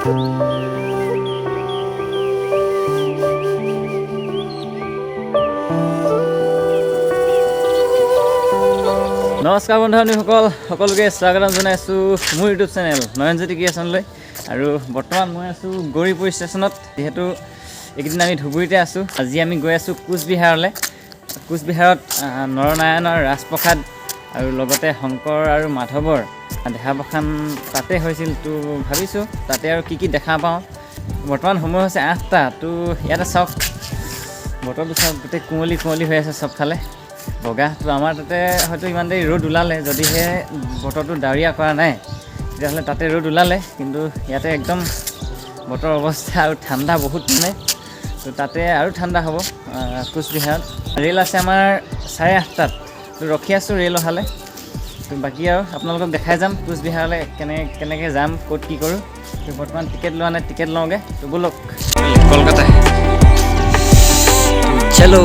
নমস্কাৰ বন্ধুসকল সকলোকে স্বাগতম জনাইছো মোৰ ইউটিউব চেনেল নয়নজ্যোতি ক্ৰিয়েশ্যনলৈ আৰু বৰ্তমান মই আছো গৌৰীপুৰ ষ্টেচনত যেহেতু এইকেইদিন আমি ধুবুৰীতে আছো আজি আমি গৈ আছো কোচ বিহাৰলৈ কোচ বিহাৰত নৰনাৰায়ণৰ ৰাজপ্ৰসাদ আৰু লগতে শংকৰ আৰু মাধৱৰ দেহাবসান তাতে হৈছিল তো ভাবিছো তাতে আৰু কি দেখা পাওঁ বৰ্তমান সময় হৈছে 8টা তো ইয়াতে চাওক বতৰটো চাওক গোটেই কুঁৱলী হৈ আছে চবফালে বগা তো আমাৰ তাতে হয়তো ইমান দেৰি ৰ'দ ওলালে যদিহে বতৰটো ডাৱৰীয়া কৰা নাই তেতিয়াহ'লে তাতে ৰ'দ ওলালে কিন্তু ইয়াতে একদম বতৰ অৱস্থা আৰু ঠাণ্ডা বহুত মানে তো তাতে আৰু ঠাণ্ডা হ'ব কোচ বিহাৰত ৰেল আছে আমাৰ 8:30টাত তো ৰখি আছোঁ ৰেল অহালে তো বাকী আৰু আপোনালোকক দেখাই যাম কোচ বিহাৰলৈ কেনেকৈ যাম ক'ত কি কৰোঁ তো বৰ্তমান টিকেট লোৱা নাই টিকেট লওঁগৈ তো ব'লক কলকাতা চলো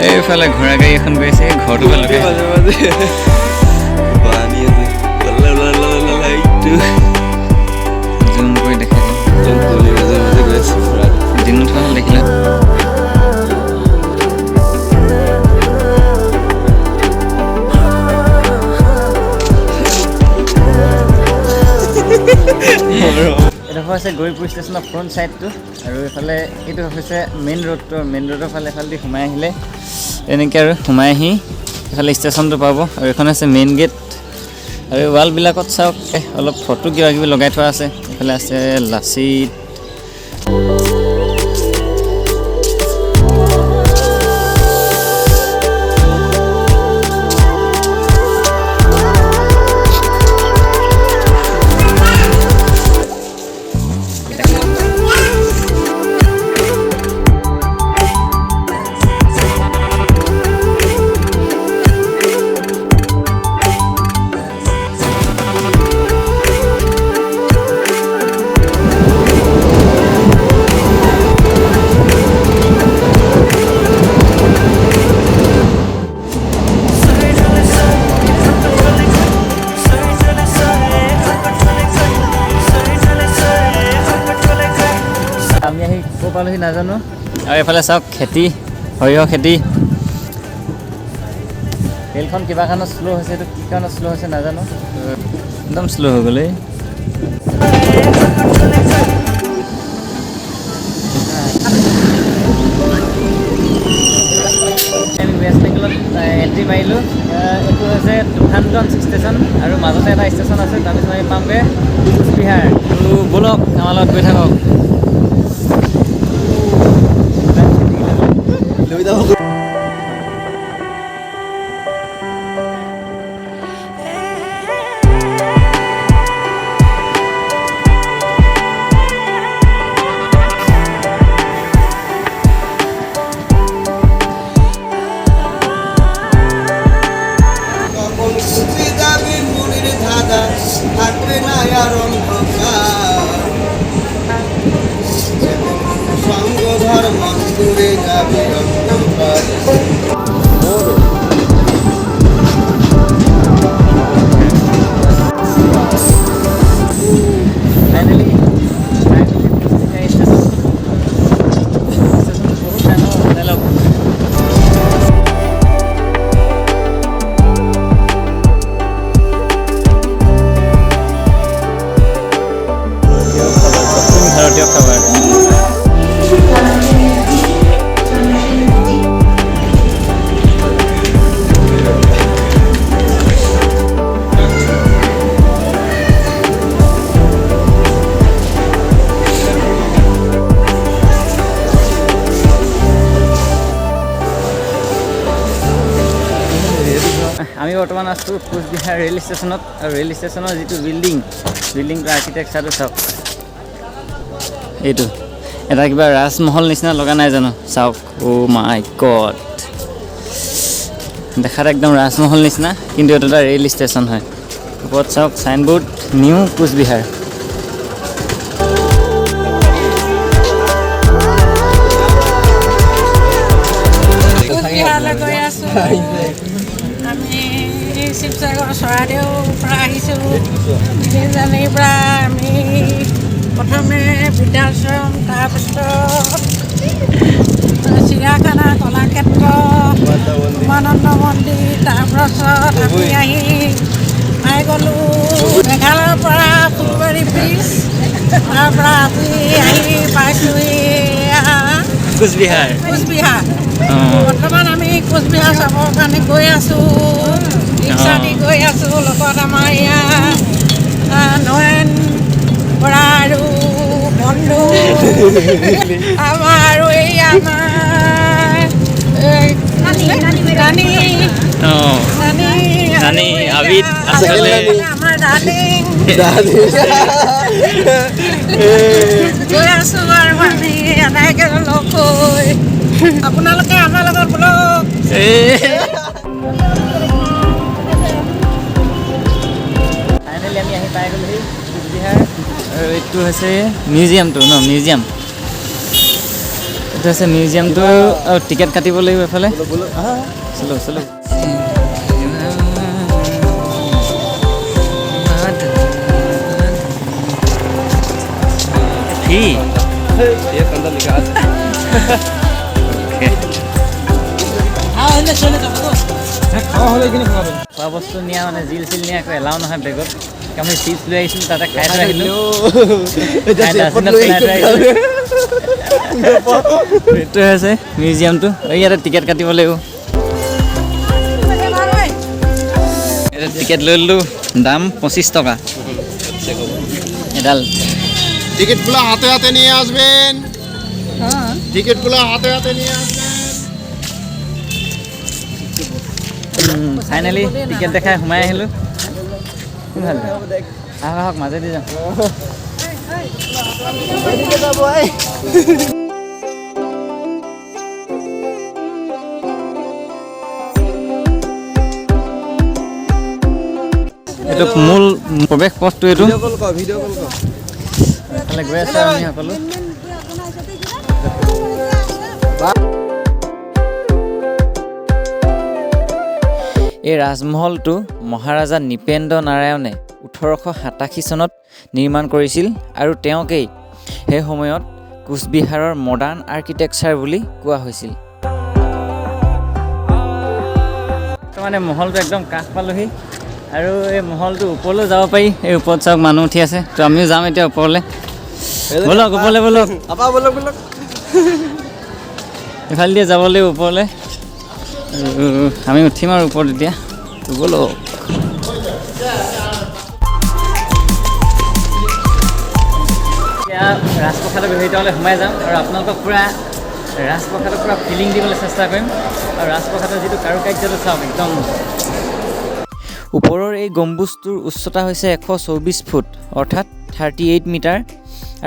এইফালে ঘোঁৰা গাড়ী এখন গৈ আছে ঘৰটো ভালকে জুম কৰি দেখাই দিনত হোৱা দেখিলে এডোখৰ হৈছে গৌৰীপুৰ ষ্টেচনৰ ফ্ৰণ্ট ছাইডটো আৰু এইফালে এইটো হৈছে মেইন ৰোডৰ ফালে এফালেদি সোমাই আহিলে এনেকৈ আৰু সোমাই আহি এইফালে ষ্টেচনটো পাব আৰু এইখন আছে মেইন গেট আৰু ৱালবিলাকত চাওক অলপ ফটো কিবাকিবি লগাই থোৱা আছে এইফালে আছে লাচিত পালোহি নাজানো আৰু এইফালে চাওক খেতি সৰিয়হ খেতি ৰেলখন কিবা কাৰণত শ্ল' হৈছে এইটো কি কাৰণত শ্ল' হৈছে নাজানো একদম শ্ল' হৈ গ'ল আমি ৱেষ্ট বেংগলত এণ্ট্ৰি মাৰিলোঁ এইটো হৈছে তুফানগঞ্জ ষ্টেচন আৰু মাজতে এটা ষ্টেচন আছে তাৰপিছত আমি পামগৈ কোচ বিহাৰ তো ব'লক আমাৰ লগত গৈ থাকক আমি বৰ্তমান আছো কোচ বিহাৰ ৰেল ষ্টেচনত আৰু ৰেল ষ্টেচনৰ যিটো বিল্ডিংটো আৰ্কিটেক্সাৰটো চাওক এইটো এটা কিবা ৰাজমহল নিচিনা লগা নাই জানো চাওক অ' মাই গড দেখাত একদম ৰাজমহল নিচিনা কিন্তু এইটো এটা ৰেল ষ্টেচন হয় ওপৰত চাওক চাইনবোৰ্ড নিউ কোচ বিহাৰ শিৱসাগৰ চৰাইদেউৰ পৰা আহিছোঁ। 3 জানুৱাৰীৰ পৰা আমি প্ৰথমে বৃদ্ধাশ্ৰম, তাৰপিছত চিৰিয়াখানা, কলাক্ষেত্ৰ, উমানন্দ মন্দিৰ, তাৰপাছত আমি আহি পাই গ'লোঁ মেঘালয়ৰ পৰা ফুলবাৰী ব্ৰিজ, তাৰপৰা আমি আহি পাইছোঁহি কোচ বিহাৰ। বৰ্তমান আমি কোচ বিহাৰ চাবৰ কাৰণে গৈ আছোঁ, ৰিক্সা দি গৈ আছোঁ। লগত আমাৰ ইয়াত নয়ন বৰা আৰু বন্ধু আমাৰ আৰু এই আমাৰ নানি আবিদ আচলতে আমাৰ ডাৰ্লিং গৈ আছোঁ আৰু আমি এনেকৈ লগ হৈ আপোনালোকে আমাৰ লগত বলক। ফাইনেলি আমি আহি পাই গ'লোহি কোচবিহাৰ। আৰু এইটো হৈছে মিউজিয়ামটো মিউজিয়াম। এইটো হৈছে মিউজিয়ামটো আৰু টিকেট কাটিব লাগিব এফালে। চলো চলো। খোৱা বস্তু নিয়া মানে জিল চিল নিয়া একো এলাও নহয় বেগত। আমি চিপছ লৈ আহিছিলোঁ, তাতে খাই থৈ আহিলোঁ। এইটোৱে হৈছে মিউজিয়ামটো। ইয়াতে টিকেট কাটিব লাগিব। এটা টিকেট লৈ ল'লোঁ, দাম 25 টাকা এডাল। টিকিটগুলো হাতে হাতে নিয়ে আসবেন। টিকিটগুলো হাতে হাতে নিয়ে আসবেন। ফাইনেলি টিকেট দেখাই সোমাই আহিলোঁ। ভাল আহক মাজেদি যাম। এইটো মূল প্ৰৱেশ পথটো। এইটো এইফালে গৈ আছোঁ আমি সকলো। এই ৰাজমহলটো মহাৰাজা নৃপেন্দ্ৰ নাৰায়ণে 1887 চনত নিৰ্মাণ কৰিছিল আৰু তেওঁকেই সেই সময়ত কোচবিহাৰৰ মডাৰ্ণ আৰ্কিটেক্সাৰ বুলি কোৱা হৈছিল। মানে মহলটো একদম কাষ পালোহি আৰু এই মহলটো ওপৰলৈ যাব পাৰি। এই ওপৰত চাওক মানুহ উঠি আছে, তো আমিও যাম এতিয়া ওপৰলৈ। ব'লক ওপৰলৈ ব'লক। এইফালে দিয়ে যাব লাগিব ওপৰলৈ। আমি উঠিম আৰু ওপৰত এতিয়া। ব'লক। এতিয়া ৰাজপ্ৰসাদৰ ভিতৰলৈ সোমাই যাম আৰু আপোনালোকক পূৰা ৰাজপ্ৰসাদৰ পূৰা ফিলিং দিবলৈ চেষ্টা কৰিম। আৰু ৰাজপ্ৰসাদৰ যিটো কাৰুকাৰ্যটো চাওক একদম। ওপৰৰ এই গম্বুজটোৰ উচ্চতা হৈছে 124 ফুট অৰ্থাৎ 38 মিটাৰ।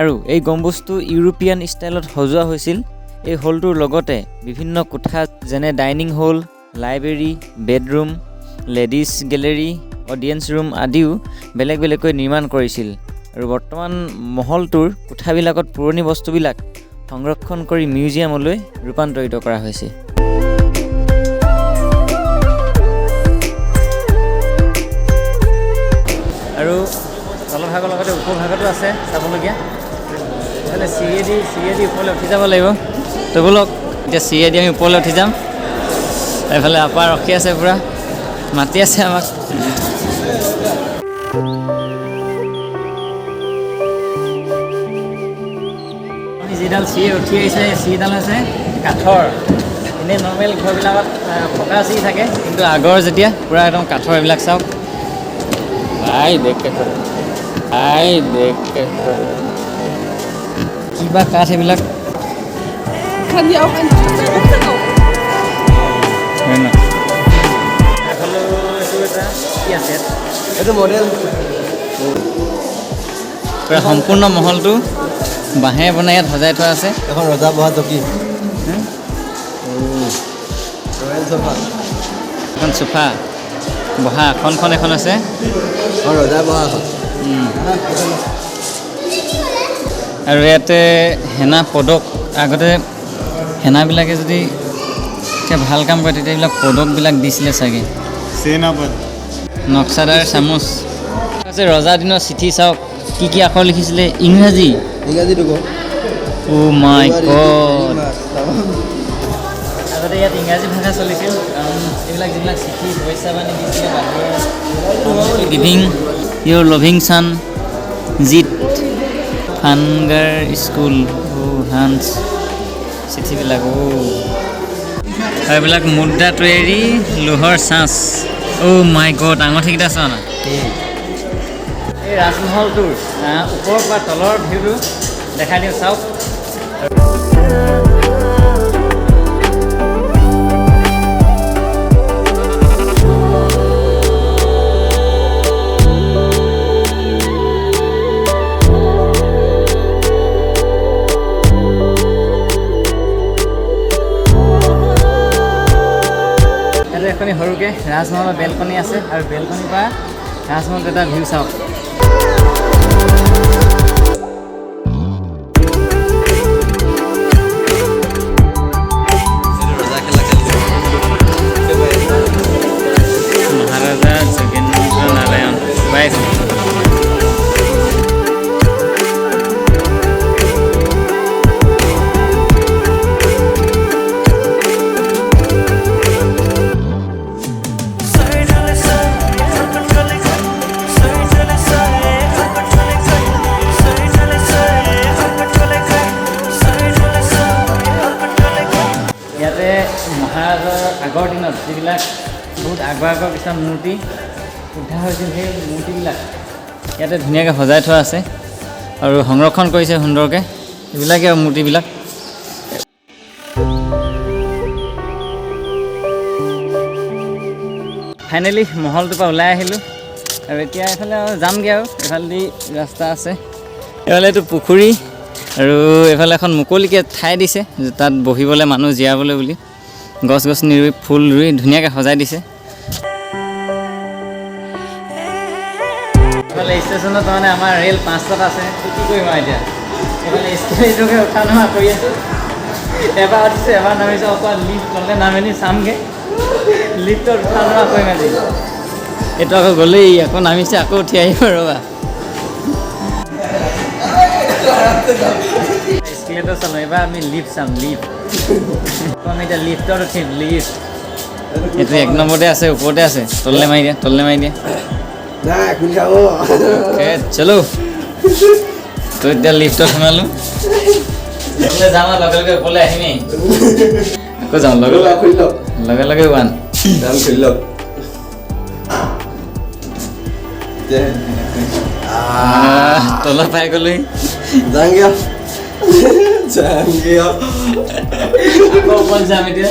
আৰু এই গম্বুজটো ইউৰোপীয়ান ষ্টাইলত সজোৱা হৈছিল। এই হলটোৰ লগতে বিভিন্ন কোঠা যেনে dining hall, library, bedroom, ladies gallery, audience room আদিও বেলেগ বেলেগকৈ নিৰ্মাণ কৰিছিল। আৰু বৰ্তমান মহলটোৰ কোঠাবিলাকত পুৰণি বস্তুবিলাক সংৰক্ষণ কৰি মিউজিয়ামলৈ ৰূপান্তৰিত কৰা হৈছে। আৰু তলভাগৰ লগতে উপভাগতো আছে চাবলগীয়া। এইফালে চিৰিয়েদি ওপৰলৈ উঠি যাব লাগিব। তো ব'লক এতিয়া চিৰিয়েদি আমি ওপৰলৈ উঠি যাম। এইফালে আপা ৰখি আছে, পূৰা মাতি আছে আমাক। আমি যিডাল চিৰি উঠি আহিছে, এই চিৰিডাল হৈছে কাঠৰ। এনেই নৰ্মেল ঘৰবিলাকত পকা চিৰি থাকে, কিন্তু আগৰ যেতিয়া পূৰা একদম কাঠৰ। এইবিলাক চাওক। কিবা কাঠ এইবিলাক। সম্পূৰ্ণ মহলটো বাঁহে বনাই ইয়াত সজাই থোৱা আছে। এখন ৰজা বহা চকী, এখন চোফা বহা আসনখন এখন আছে। ৰজা বহা এখন। আৰু ইয়াতে হেনা পদক। আগতে হেনাবিলাকে যদি এতিয়া ভাল কাম কৰে তেতিয়া এইবিলাক পদকবিলাক দিছিলে চাগে। নক্সাদাৰ চামুচ আছে ৰজা দিনৰ চিঠি চাওক কি কি আখৰ লিখিছিলে ইংৰাজী ও মাই গড আগতে ইয়াত ইংৰাজী ভাষা চলিছিল কাৰণ এইবিলাক যিবিলাক চিঠি পইচা পানী দিছিলে বাহিৰৰ গিভিং ইয়ৰ লভিং ছান জিত ফানগাৰ স্কুল হান্স চিঠিবিলাক এইবিলাক মুদ্ৰা তৈয়াৰী লোহৰ চাঁচ মাই গড আঙঠিকেইটা চোৱা না এই ৰাজমহলটোৰ ওপৰৰ পৰা তলৰ ভিউটো দেখাই দিওঁ চাওক এখনি সৰুকৈ ৰাজমহলৰ বেলকনি আছে আৰু বেলকনিৰ পৰা ৰাজমহলত এটা ভিউ চাওক মহাৰাজা যোগেন্দ্ৰ নাৰায়ণ বাইছ মহাৰাজাৰ আগৰ দিনত যিবিলাক বহুত আগৰ কিছুমান মূৰ্তি উদ্ধাৰ হৈছিল সেই মূৰ্তিবিলাক ইয়াতে ধুনীয়াকৈ সজাই থোৱা আছে আৰু সংৰক্ষণ কৰিছে সুন্দৰকৈ এইবিলাকে আৰু মূৰ্তিবিলাক ফাইনেলি মহলটোৰ পৰা ওলাই আহিলোঁ আৰু এতিয়া এইফালে আৰু যামগৈ আৰু এইফালেদি ৰাস্তা আছে এইফালে এইটো পুখুৰী আৰু এইফালে এখন মুকলিকৈ ঠাই দিছে তাত বহিবলৈ মানুহ জীয়াবলৈ বুলি গছ গছনি ৰুই ফুল ৰুই ধুনীয়াকৈ সজাই দিছে এইফালে ষ্টেচনত মানে আমাৰ ৰেল 5টাত আছে কি কৰিম আৰু এতিয়া এইফালে ষ্টেচনটোকে উঠা নমা কৰি আছোঁ এবাৰ উঠিছোঁ এবাৰ নামিছোঁ অকল লিফ্ট ল'লে নামেনি চামগৈ লিফ্টত উঠা নমা কৰিম আজি এইটো আকৌ গ'লেই আকৌ নামিছে আকৌ উঠি আহিব ৰ'বা স্কেলেটৰ চালোঁ এবাৰ আমি লিফ্ট চাম লিফ্ট আমি এতিয়া লিফ্টত উঠিম লিফ্ট এইটো 1 নম্বৰতে আছে ওপৰতে আছে তললৈ মাৰি দিয়া চলো তো এতিয়া লিফ্টত সোমালোঁ যাম আৰু লগে লগে ওপৰলৈ আহিমেই আকৌ যাওঁ লগে লগে ওৱান তলত পাই গ'লো যাম এতিয়া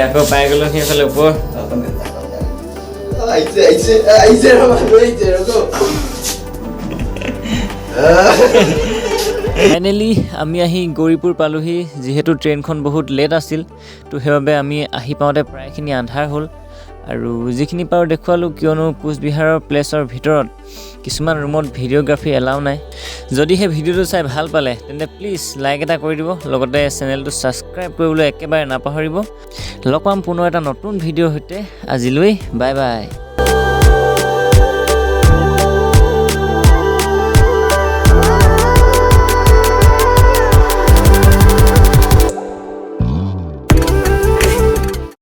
আকৌ পাই গ'লো সেইফালে ওপৰ ফাইনেলি আমি আহি গৌৰীপুৰ পালোহি যিহেতু ট্ৰেইনখন বহুত লেট আছিল তো সেইবাবে আমি আহি পাওঁতে প্ৰায়খিনি আন্ধাৰ হ'ল আৰু যিখিনি পাৰোঁ দেখুৱালোঁ কিয়নো কোচবিহাৰৰ প্লেচৰ ভিতৰত কিছুমান ৰুমত ভিডিঅ'গ্ৰাফী এলাও নাই যদিহে ভিডিঅ'টো চাই ভাল পালে তেন্তে প্লিজ লাইক এটা কৰি দিব লগতে চেনেলটো ছাবস্ক্ৰাইব কৰিবলৈ একেবাৰে নাপাহৰিব লগ পাম পুনৰ এটা নতুন ভিডিঅ'ৰ সৈতে আজিলৈ বাই বাই